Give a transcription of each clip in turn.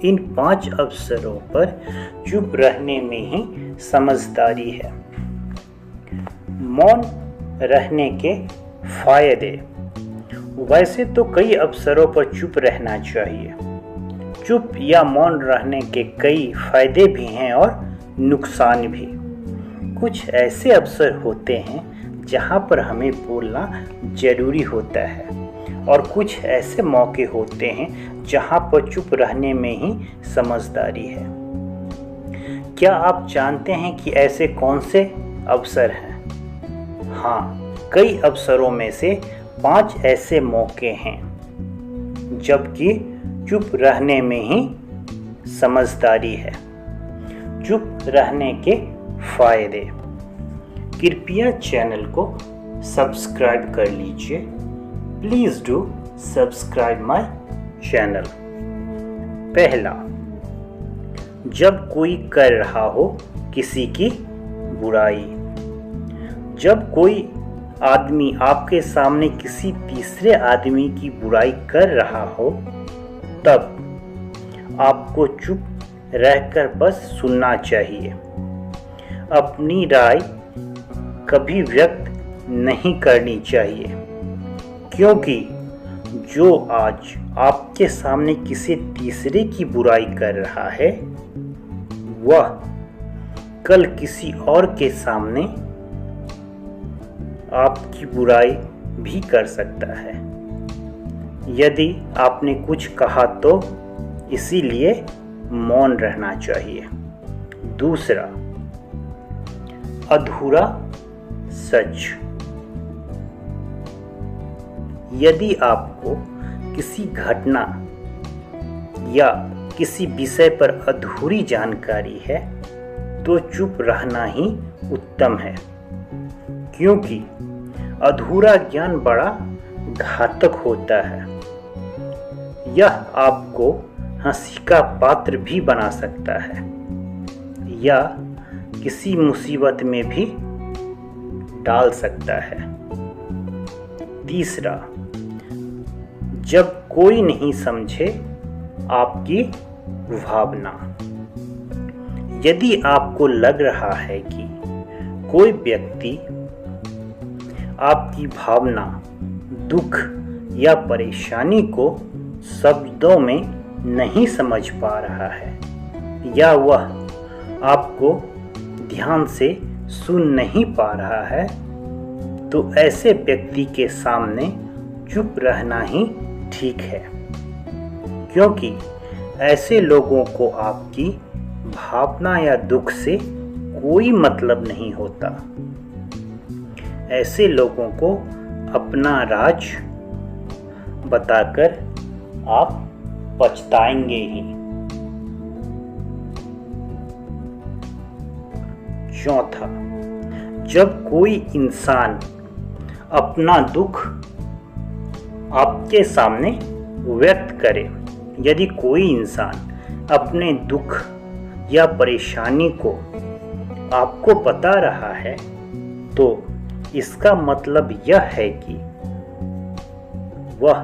इन 5 अवसरों पर चुप रहने में ही समझदारी है। मौन रहने के फायदे। वैसे तो कई अवसरों पर चुप रहना चाहिए। चुप या मौन रहने के कई फायदे भी हैं और नुकसान भी। कुछ ऐसे अवसर होते हैं जहां पर हमें बोलना जरूरी होता है और कुछ ऐसे मौके होते हैं जहां पर चुप रहने में ही समझदारी है। क्या आप जानते हैं कि ऐसे कौन से अवसर हैं? हाँ, कई अवसरों में से 5 ऐसे मौके हैं जबकि चुप रहने में ही समझदारी है। चुप रहने के फायदे। कृपया चैनल को सब्सक्राइब कर लीजिए। Please do subscribe my channel. पहला, जब कोई कर रहा हो किसी की बुराई। जब कोई आदमी आपके सामने किसी तीसरे आदमी की बुराई कर रहा हो तब आपको चुप रहकर बस सुनना चाहिए। अपनी राय कभी व्यक्त नहीं करनी चाहिए, क्योंकि जो आज आपके सामने किसी तीसरे की बुराई कर रहा है वह कल किसी और के सामने आपकी बुराई भी कर सकता है। यदि आपने कुछ कहा तो इसीलिए मौन रहना चाहिए। दूसरा, अधूरा सच। यदि आपको किसी घटना या किसी विषय पर अधूरी जानकारी है तो चुप रहना ही उत्तम है, क्योंकि अधूरा ज्ञान बड़ा घातक होता है। यह आपको हंसी का पात्र भी बना सकता है या किसी मुसीबत में भी डाल सकता है। तीसरा, जब कोई नहीं समझे आपकी भावना। यदि आपको लग रहा है कि कोई व्यक्ति आपकी भावना, दुख या परेशानी को शब्दों में नहीं समझ पा रहा है या वह आपको ध्यान से सुन नहीं पा रहा है, तो ऐसे व्यक्ति के सामने चुप रहना ही ठीक है, क्योंकि ऐसे लोगों को आपकी भावना या दुख से कोई मतलब नहीं होता। ऐसे लोगों को अपना राज बताकर आप पछताएंगे ही। चौथा, जब कोई इंसान अपना दुख आपके सामने व्यक्त करे। यदि कोई इंसान अपने दुख या परेशानी को आपको बता रहा है तो इसका मतलब यह है कि वह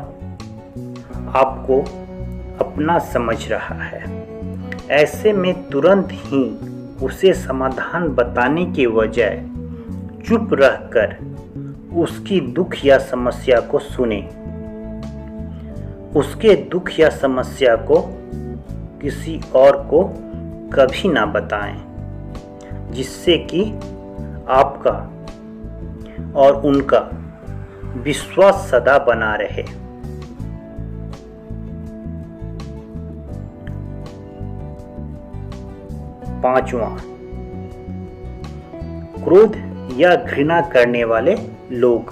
आपको अपना समझ रहा है। ऐसे में तुरंत ही उसे समाधान बताने के बजाय चुप रहकर उसकी दुख या समस्या को सुने। उसके दुख या समस्या को किसी और को कभी ना बताएं, जिससे कि आपका और उनका विश्वास सदा बना रहे। पांचवा, क्रोध या घृणा करने वाले लोग।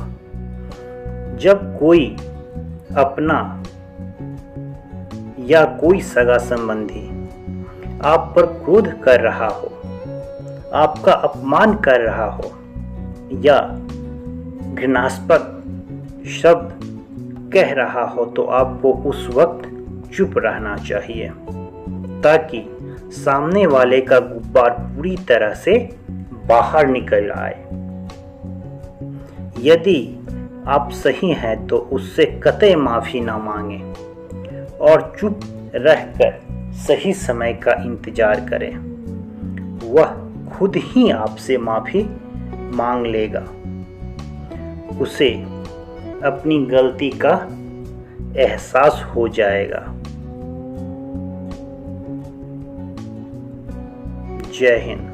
जब कोई अपना या कोई सगा संबंधी आप पर क्रोध कर रहा हो, आपका अपमान कर रहा हो या घृणास्पद शब्द कह रहा हो, तो आपको उस वक्त चुप रहना चाहिए, ताकि सामने वाले का गुब्बार पूरी तरह से बाहर निकल आए। यदि आप सही हैं तो उससे कतई माफी ना मांगे और चुप रहकर सही समय का इंतजार करें। वह खुद ही आपसे माफी मांग लेगा। उसे अपनी गलती का एहसास हो जाएगा। जय हिंद।